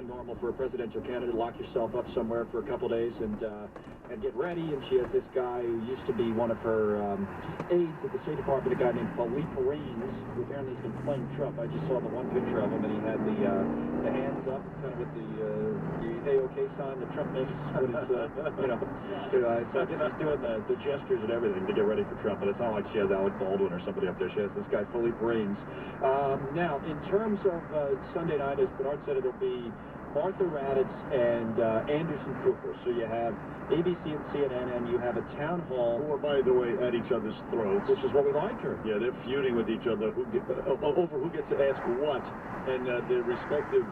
Normal for a presidential candidate. Lock yourself up somewhere for a couple days and get ready. And she has this guy who used to be one of her aides at the State Department, a guy named FILE0550, who apparently has been playing Trump. I just saw the one picture of him, and he had the hands up, kind of with the AOK sign that Trump makes when he's, so I guess he's doing the gestures and everything to get ready for Trump. But it's not like she has Alec Baldwin or somebody up there. She has this guy FILE0550. Now, in terms of Sunday night, as Bernard said, it'll be Martha Raddatz and Anderson Cooper. So you have ABC and CNN, and you have a town hall. Who are, by the way, at each other's throats. Which is what we like her. Yeah, they're feuding with each other over who gets to ask what, and the respective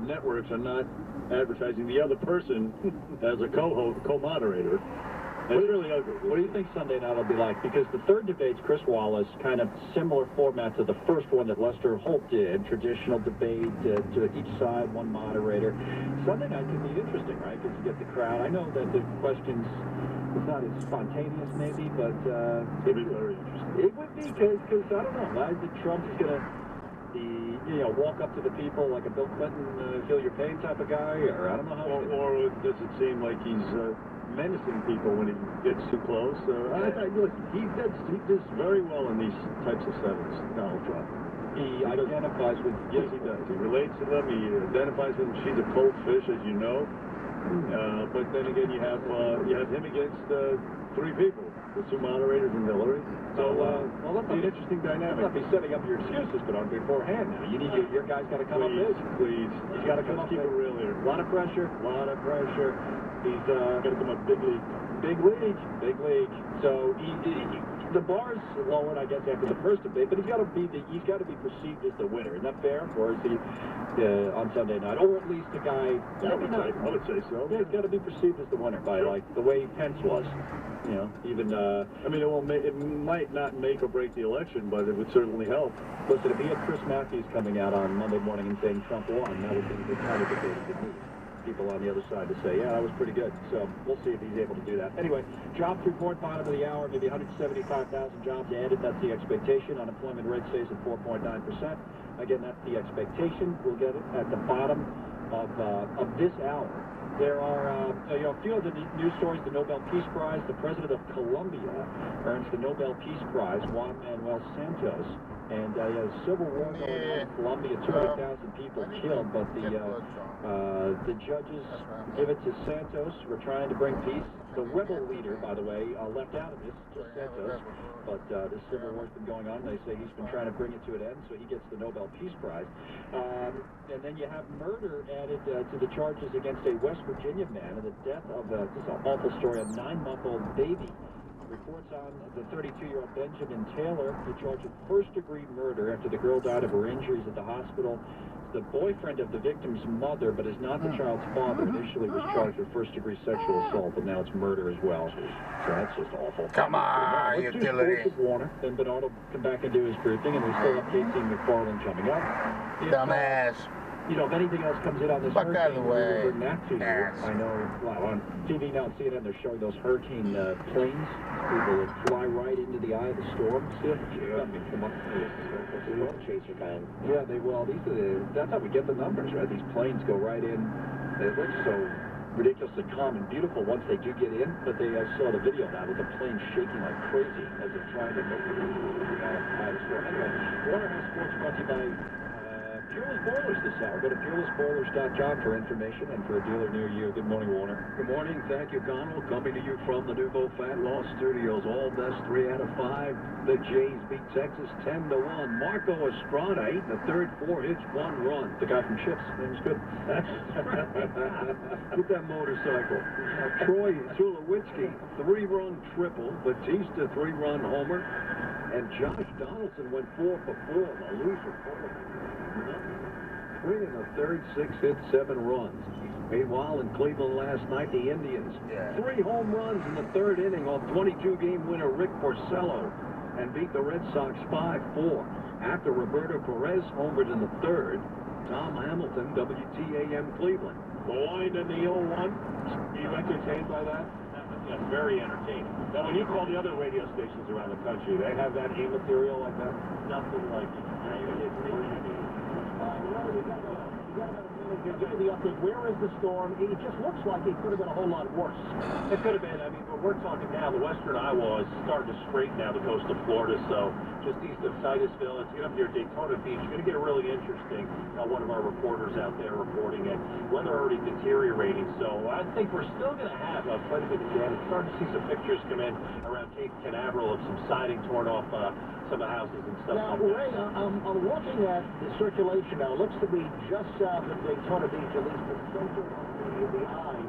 networks are not advertising the other person as a co-host, co-moderator. It's really ugly. What do you think Sunday night will be like? Because the third debate's Chris Wallace, kind of similar format to the first one that Lester Holt did, traditional debate, to each side, one moderator. Sunday night could be interesting, right? Because you get the crowd. I know that the questions, it's not as spontaneous maybe, but it'd be very interesting. It would be, because I don't know, I think Trump is going to walk up to the people like a Bill Clinton, feel your pain type of guy, or I don't know how. Or does it seem like he's menacing people when he gets too close? Look, he does very well in these types of settings, Donald Trump. He identifies with... Yes, he does. He relates to them. He identifies with them. She's a cold fish, as you know. But then again, you have him against three people, the two moderators and Hillary. So, well, that's an interesting dynamic. Let's not be setting up your excuses, but on beforehand now. You need your guy's got to come up big. Please. He's got to come up keep big. It real here. A lot of pressure. He's got to come up big league. Big league. So the bar's lowered, I guess, after the first debate, but he's got to be perceived as the winner. Isn't that fair? Or is he on Sunday night, or at least the guy? I would say so. Yeah, he's got to be perceived as the winner by like the way Pence was. You know, even I mean, it might not make or break the election, but it would certainly help. Listen, if he had Chris Matthews coming out on Monday morning and saying Trump won, that would be the kind of debate he could need. People on the other side to say, yeah, that was pretty good. So we'll see if he's able to do that. Anyway, jobs report, bottom of the hour, maybe 175,000 jobs added. That's the expectation. Unemployment rate stays at 4.9%. Again, that's the expectation. We'll get it at the bottom of this hour. There are a few of the news stories. The Nobel Peace Prize. The president of Colombia earns the Nobel Peace Prize, Juan Manuel Santos. And a civil war going on in Colombia, 200,000 people killed, but the judges give it to Santos. We're trying to bring peace. The rebel leader, by the way, left out of this, just Santos. But this civil war's been going on. They say he's been trying to bring it to an end, so he gets the Nobel Peace Prize. And then you have murder added to the charges against a West Virginia man and the death of this is an awful story, a 9-month-old baby. Reports on the 32-year-old Benjamin Taylor, who charged with first-degree murder after the girl died of her injuries at the hospital. The boyfriend of the victim's mother, but is not the child's father, initially was charged with first-degree sexual assault, but now it's murder as well. So that's just awful. Come on, utility. Warner. Then Bernard will come back and do his briefing, and we still have Casey McFarland coming up. Dumbass. If anything else comes in on this hurricane, out of the way. we'll bring that to you. I know, on TV now, CNN, they're showing those hurricane planes. People that fly right into the eye of the storm. I mean, come on. Chaser kind. Yeah, they will. That's how we get the numbers, right? These planes go right in. They look so ridiculously calm and beautiful once they do get in, but they saw the video now with the plane shaking like crazy as they're trying to make it out of the storm. Anyway, Warner House Sports brought to you by Peerless Boilers this hour. Go to peerlessboilers.com for information and for a dealer near you. Good morning, Warner. Good morning. Thank you, Connell. Coming to you from the Nouveau Fat Loss Studios. All best 3 out of 5. The Jays beat Texas 10-1. Marco Estrada, 8 in the third, 4 hits, 1 run. The guy from Chips. That was good. With that motorcycle. Troy Tulowitzki, 3-run triple. Batista, 3-run homer. And Josh Donaldson went 4 for 4. The loser. 3 in the third, 6 hits, 7 runs. Meanwhile, in Cleveland last night, the Indians, 3 home runs in the third inning off 22-game winner Rick Porcello and beat the Red Sox 5-4. After Roberto Perez homered in the third, Tom Hamilton, WTAM Cleveland. The line in the 0-1. Are you entertained by that? Yeah, very entertaining. Now, when you call the other radio stations around the country, they have that A material like that? Nothing like it. give me the update. Where is the storm? It just looks like it could have been a whole lot worse. It could have been. I mean, but we're talking now, the western Iowa is starting to scrape now the coast of Florida, so just east of Titusville, it's get up near Daytona Beach. It's going to get really interesting. One of our reporters out there reporting it. Weather already deteriorating, so I think we're still going to have quite a bit of damage. Starting to see some pictures come in around Cape Canaveral of some siding torn off some of the houses and stuff Now, like Ray, that. I'm looking at the circulation now. It looks to be just south of Daytona Beach, at least the center of the eye.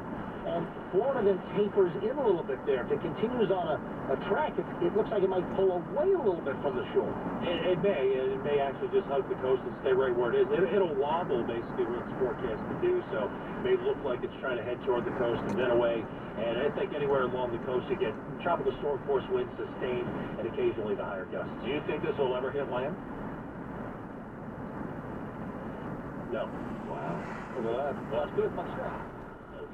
And Florida then tapers in a little bit there. If it continues on a track, it looks like it might pull away a little bit from the shore. It may actually just hug the coast and stay right where it is. It'll wobble, basically, what it's forecast to do, so it may look like it's trying to head toward the coast and then away. And I think anywhere along the coast, you get tropical storm force winds sustained and occasionally the higher gusts. Do you think this will ever hit land? No. Wow. Look at that. Well, that's good. Let's try.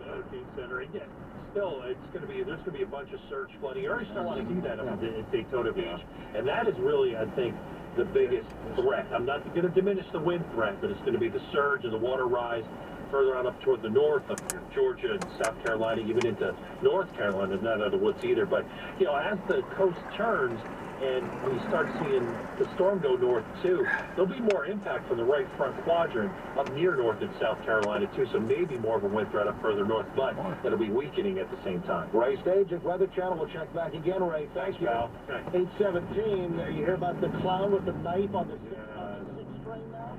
Hurricane Center again. Still, there's going to be a bunch of surge flooding. You already start to see that up at Daytona Beach, and that is really, I think, the biggest threat. I'm not going to diminish the wind threat, but it's going to be the surge and the water rise further on up toward the north, up near Georgia and South Carolina, even into North Carolina, not out of the woods either. But you know, as the coast turns, and we start seeing the storm go north too, there'll be more impact from the right front quadrant up near North and South Carolina too, so maybe more of a wind threat up further north, but that'll be weakening at the same time. Ray Stage at Weather Channel. We'll check back again, Ray. Thank you. Pal. Okay. 8:17. You hear about the clown with the knife on the 6 train now?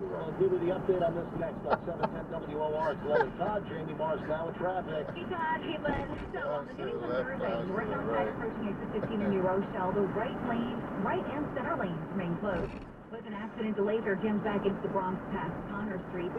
We'll give you the update on this next on 710 WOR. It's Len and Todd. Jamie Morris now with traffic. Hey Todd, hey Len. So on the New England Thursday, northbound side approaching exit 15 in New Rochelle, the right and center lanes remain closed. With an accident, delays are jammed back into the Bronx past Connor Street.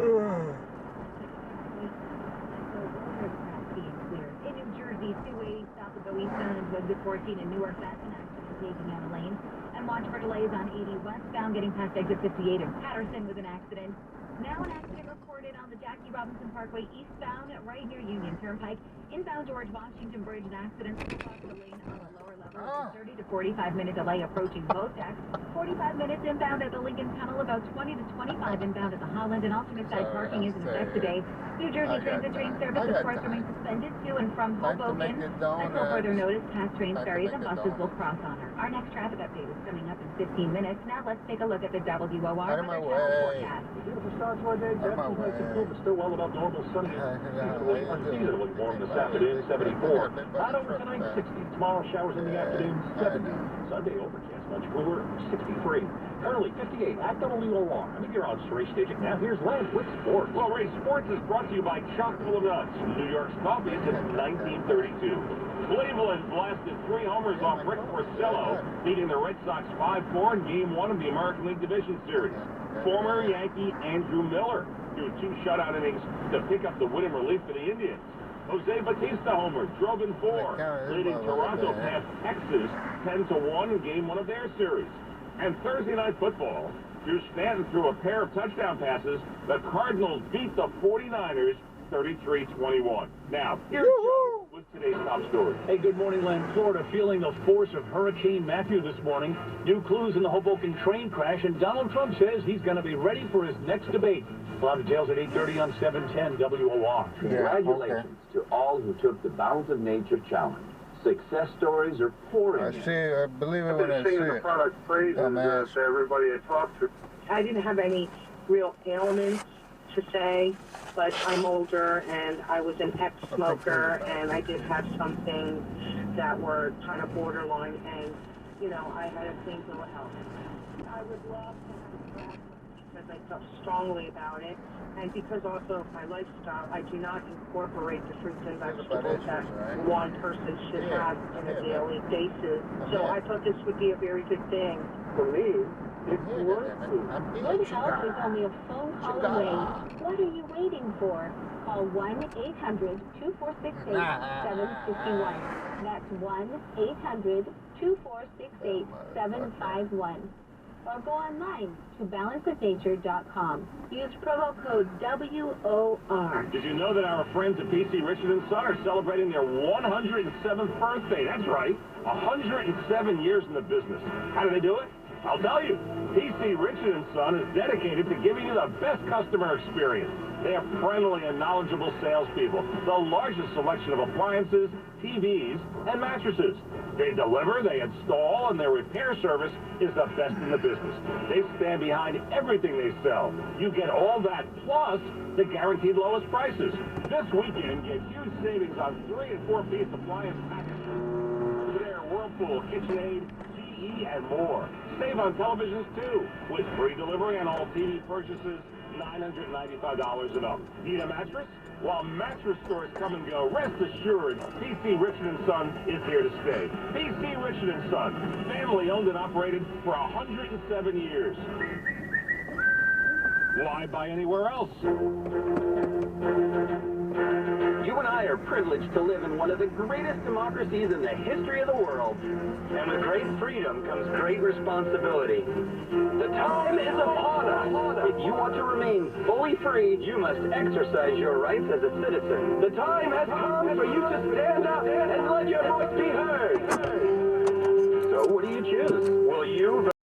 In New Jersey, 280 south of Eastbound into exit 14 in Newark, that's an accident taking out a lane. And watch for delays on 80 westbound getting past exit 58 in Patterson with an accident. Now an accident reported on the Jackie Robinson Parkway eastbound right near Union Turnpike. Inbound George Washington Bridge, an accident across the lane on the lower level. 30 to 45 minute delay approaching both decks. 45 minutes inbound at the Lincoln Tunnel, about 20 to 25 inbound at the Holland, and alternate side parking is in effect today. New Jersey Transit train service, of course, remains suspended to and from Hoboken. Until further notice, past trains, ferries, and buses will cross on her. Our next traffic update is coming up in 15 minutes. Now let's take a look at the WOR Weather Channel forecast. Beautiful start to our day. Temperatures still well above normal. Sunny and unseasonably warm this afternoon, 74. Not over tonight, 60. Tomorrow, showers in the afternoon, 70. Sunday, overcast, much cooler, 63. Currently, 58 at WOR. I think you're on Ray Stage. Now here's Lance with sports. Well, Ray, sports is brought to you by Chock full of Nuts, New York's coffee since 1932. Cleveland blasted 3 homers off Rick Porcello, beating the Red Sox 5-4 in Game 1 of the American League Division Series. Former Yankee Andrew Miller threw 2 shutout innings to pick up the win in relief for the Indians. Jose Bautista homer, drove in 4, leading Toronto past Texas 10-1 in Game 1 of their series. And Thursday Night Football, Drew Stanton threw a pair of touchdown passes. The Cardinals beat the 49ers 33-21. Now, here's Joe with today's top story. Hey, good morning, Len. Florida feeling the force of Hurricane Matthew this morning. New clues in the Hoboken train crash, and Donald Trump says he's going to be ready for his next debate. We'll have details at 8:30 on 710 WOR. Congratulations to all who took the Balance of Nature challenge. Success stories are pouring in. I believe it when I see it. Product praises to everybody I talked to. I didn't have any real ailments to say, but I'm older and I was an ex-smoker and I did have some things that were kind of borderline, and, you know, I had a clean bill of health. I would love to have because I felt strongly about it, and because also of my lifestyle, I do not incorporate the fruits and vegetables that one person should have on a daily basis. So I thought this would be a very good thing. For me, it's worth it. Good health is only a phone call away. What are you waiting for? Call 1-800-2468-751. That's 1-800-2468-751. Or go online to balanceofnature.com. Use promo code WOR. Did you know that our friends at PC Richard & Son are celebrating their 107th birthday? That's right, 107 years in the business. How do they do it? I'll tell you, PC Richard & Son is dedicated to giving you the best customer experience. They have friendly and knowledgeable salespeople, the largest selection of appliances, TVs, and mattresses. They deliver, they install, and their repair service is the best in the business. They stand behind everything they sell. You get all that plus the guaranteed lowest prices. This weekend, get huge savings on 3- and 4-piece appliance packages. Their Whirlpool, KitchenAid, GE, and more. Save on televisions, too, with free delivery on all TV purchases, $995 and up. Need a mattress? While mattress stores come and go, rest assured, PC Richard & Son is here to stay. PC Richard & Son, family owned and operated for 107 years. Why buy anywhere else? You and I are privileged to live in one of the greatest democracies in the history of the world. And with great freedom comes great responsibility. The time is upon us. If you want to remain fully free, you must exercise your rights as a citizen. The time has come for you to stand up and let your voice be heard. So what do you choose? Will you